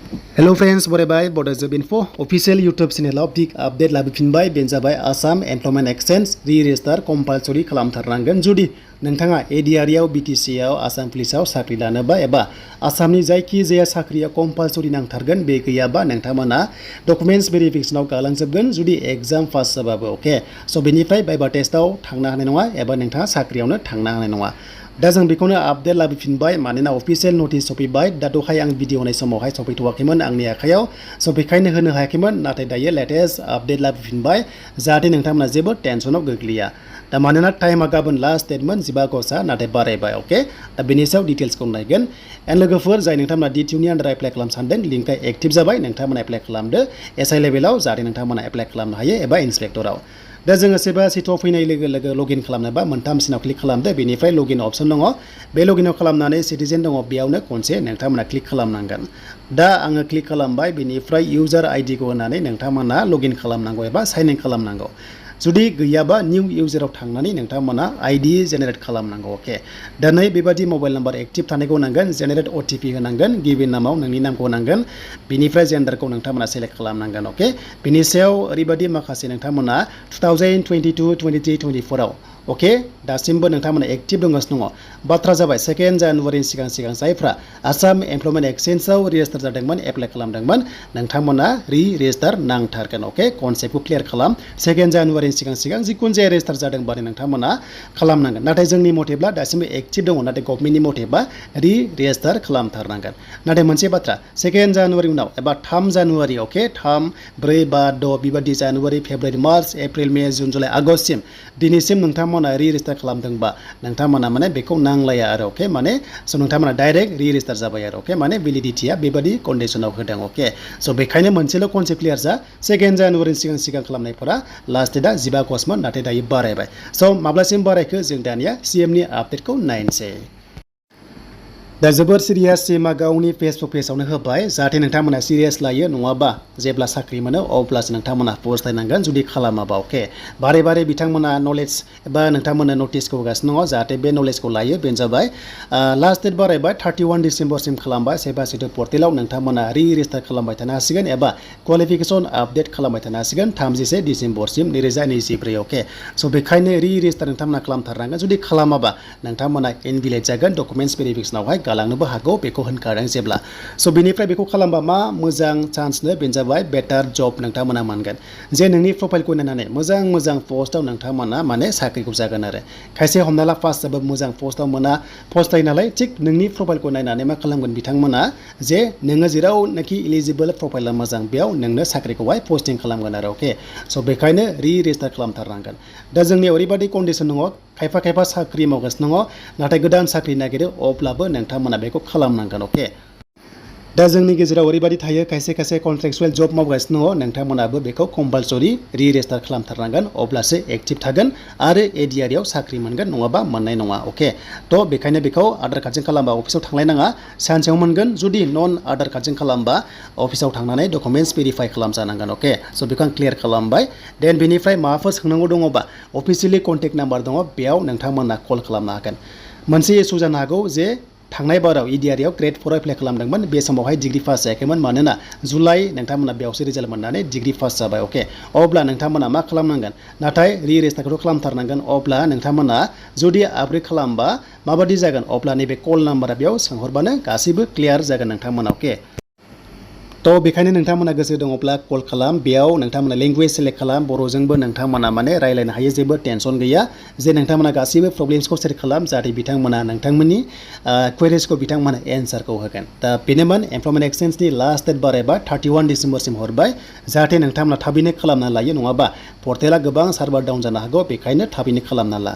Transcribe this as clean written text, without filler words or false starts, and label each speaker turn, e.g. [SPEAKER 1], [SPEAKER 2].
[SPEAKER 1] Hello friends, बरायबाय Bodo Job Info official YouTube channel big update लाबोफिनबाय बेनो जाबाय Assam Employment Exchange re-register compulsory खालामथारनांगोन जुदि नोंथाङा ADRE आव BTC आव आसाम पुलिसाव साख्रि लानोबा एबा आसामनि जायखि जाया साख्रिया compulsory नांथारगोन बे गैयाबा नोंथांमोना डकुमेन्ट्स भेरिफिकेशनाव गालांजोबगोन जुदि एग्जाम पास जाबाबो ओके स' बेनिफ्राय भाइभा टेस्टआव थांनो हानाय नङा एबा नोंथाङा साख्रियावनो थांनो हानाय नङा दा जों बेखौनो आपडेट लाबोफिनबाय मानोना अफिसियेल नटिस सफैबाय दा दहाय आं भिडिअ होनाय समावहाय सफैथ'वाखैमोन आंनि आखायाव स' बेखायनो होनो हायाखैमोन नाथाय दायो लेटेस्ट आपडेट लाबोफिनबाय जाहाथे नोंथांमोना जेबो टेनसनाव गोग्लैया दा मानोना टाइमा गाबोन लास्ट डेटमोन 15 आगस्टआ नाथाय बारायबाय ओके दा बेनि सायाव डिटेल्सखौ नायगोन एन्ड लोगोफोर जाय नोंथांमोना DTUनि आन्दार एप्लाइ खालामनो सानदों लिंकआ एक्टिभ जाबाय नोंथांमोना एप्लाइ खालामदो SI लेभेलाव जाहाथे नोंथांमोना एप्लाइ खालामनो हायो एबा इन्सपेक्टराव दा जोङो सेबा सिटआव फैनाय लोगो लोगो लगइन खालामनोबा मोनथामसिनाव क्लिक खालामदो बेनिफ्राय लगइन अपसन दङ बे लगइनाव खालामनानै सिटिजेन दङ बेयावनो खनसे नोंथांमोना क्लिक खालामनांगोन दा आङो क्लिक खालामबाय बेनिफ्राय इउजार ID खौ होनानै नोंथांमोना लगइन खालामनांगौ एबा साइन इन खालामनांगौ जुदि गैयाबा निउ इउजाराव थांनानै नोंथांमोना ID जेनेरेट खालामनांगौ ओके दा नै बेबादि मबाइल नाम्बार एक्टिभ थानायखौ नांगोन जेनेरेट OTP होनांगन गिबि नामाव नोंनि नामखौ होनांगोन बेनिफ्राय जेन्डारखौ नोंथांमोना सेलेक्ट खालामनांगन ओके बिनि सायाव ओरैबादि माखासे नोंथांमोना 2022 23 24 आव ओके दासिमबो नोंथांमोना एक्टिभ दंगासिनो दङ बाथ्रा जाबाय 2 जानुवारिनि सिगां जायफ्रा आसाम एमप्लयमेन्ट एक्सचेन्जआव रेजिस्टार जादोंमोन एप्लाइ खालामदोंमोन नोंथांमोना रेजिस्टार नांथारगोन ओके कनसेप्टखौ क्लियार खालाम 2 जानुवारिनि सिगां जिखुनु जाया रेजिस्टार जादोंबानो नोंथांमोना खालामनांगोन नाथाय जोंनि मथेब्ला दासिमबो एक्टिभ दङ नाथाय गभर्नमेन्टनि मथेबा रेजिस्टार खालामथारनांगोन नाथाय मोनसे बाथ्रा 2 जानुवारि उनाव एबा 3 जानुवारि ओके 3 4 5 6 बेबादि January February March April May June July आगस्तसिम दिनैसिम नोंथांमोना रेजिस्टार खालामदोंबा नोंथांमोना माने बेखौ नांलाया आरो ओके माने स' नोंथांमोना डाइरेक्ट रेजिस्टार जाबाय आरो ओके माने भेलिडिटिया बेबादि कन्डिशनाव होदों ओके स' बेखायनो मोनसेल' कनसेप्ट क्लियार जा 2 जानुवारिनि सिगां खालामनायफोरा लास्ट डेटआ 15 आगस्टमोन नाथाय दायो बारायबाय स' माब्लासिम बारायखो जों दानिया CMनि आपडेटखौ नायनोसै दा जोबोर सिरियास सिमा गावनि फेसबुक पेजावनो होबाय जाहाथे नोंथांमोना सिरियास लायो नङाबा जेब्ला साख्रि मोनो अब्लासो नोंथांमोना पस्टायनांगोन जुदि खालामाबा ओके बारे बारे बिथांमोना नलेज एबा नोंथांमोना नटिसखौ होगासिनो दङ जाहाथे बे नलेजखौ लायो बेनो जाबाय लास्ट डेट बारायबाय 31 डिसेम्बरसिम खालामबाय सेबा सिटु पर्टेलाव नोंथांमोना रेजिस्टार खालामबाय थानो हासिगोन एबा क्वालिफिकेसन आपडेट खालामबाय थानो हासिगोन 31 डिसेम्बरसिम 2024 ओके स' बेखायनो रेजिस्टार नोंथांमोना खालामथारनांगोन जुदि खालामाबा नोंथांमोना इनभिलेट जागोन डकुमेन्ट्स भेरिफिकेशनावहाय गालांनोबो हागौ बेखौ होनखादों जेब्ला स' बेनिफ्राय बेखौ खालामबा मा मोजां चान्सनो बेनो जाबाय बेटार जब नोंथांमोना मोनगोन जे नोंनि प्रफाइलखौ नायनानै मोजां पस्टआव नोंथांमोना माने साख्रिखौ जागोन आरो खायसे हमना ला फार्स्ट जाबो मोजां पस्टआव मोना पस्ट थायो नालाय थिग नोंनि प्रफाइलखौ नायनानै मा खालामगोन बिथांमोना जे नोङो जेरावनाखि इलिजिबल प्रफाइला मोजां बेयाव नोंनो साख्रिखौहाय पस्टिं खालामगोन आरो अके स' बेखायनो रेजिस्टार खालामथारनांगोन दा जोंनि ओरैबादि कन्डिसन दङ खायफा साख्रि मावगासिनो दङ नाथाय गोदान साख्रि नागिरो अब्लाबो नोंथांमोना बेखौ खालामनांगोन अके दा जोंनि गेजेराव ओरैबादि थायो खायसे कन्ट्रेक्चुवेल जब मावगासिनो दङ नोंथांमोनाबो बेखौ कम्पालसरि रेजिस्टार खालामथारनांगोन अब्लासो एक्टिभ थागोन आरो ADRE आव साख्रि मोनगोन नङाबा मोननाय नङा अके थ' बेखायनो बेखौ आधार कार्डजों खालामबा अफिसाव थांलायनाङा सानसेयाव मोनगोन जुदि नन आधार कार्डजों खालामबा अफिसाव थांनानै डकुमेन्ट्स भेरिफाइ खालामजानांगोन अके स' बेखौ आं क्लियार खालामबाय देन बेनिफ्राय माबाफोर सोंनांगौ दङबा अफिसियेलि कन्टेक्ट नाम्बार दङ बेयाव नोंथांमोना कल खालामनो हागोन मोनसे इस्यु जानो हागौ जे थांनाय बाराव ADRE आव ग्रेड 4 एप्लाइ खालामदोंमोन बे समावहाय डिग्री पास जायाखैमोन मानोना जुलाइ नोंथांमोना बेयावसो रिजाल्ट मोननानै डिग्री पास जाबाय अके अब्ला नोंथांमोना मा खालामनांगोन नाथाय रेजिस्टारखौथ' खालामथारनांगोन अब्ला नोंथांमोना जुदि आपग्रेड खालामबा माबादि जागोन अब्ला नैबे कल नाम्बारा बेयाव सोंहरबानो गासैबो क्लियार जागोन नोंथांमोना अके थ' बेखायनो नोंथांमोना गोसो दङब्ला कल खालाम बेयाव नोंथांमोना लेंगुवेज सेलेक्ट खालाम बर'जोंबो नोंथांमोना माने रायलायनो हायो जेबो टेनसन गैया जे नोंथांमोना गासैबो प्रब्लेम्सखौ सेयार खालाम जाहाथे बिथांमोना नोंथांमोननि क्वेरिसखौ बिथांमोना एन्सारखौ होगोन दा बेनोमोन एमप्लयमेन्ट एक्सचेन्जनि लास्ट डेट बारायबा 31 डिसेम्बरसिम हरबाय जाहाथे नोंथांमोना थाबैनो खालामना लायो नङाबा पर्टेला गोबां सार्भार डाउन जानो हागौ बेखायनो थाबैनो खालामना ला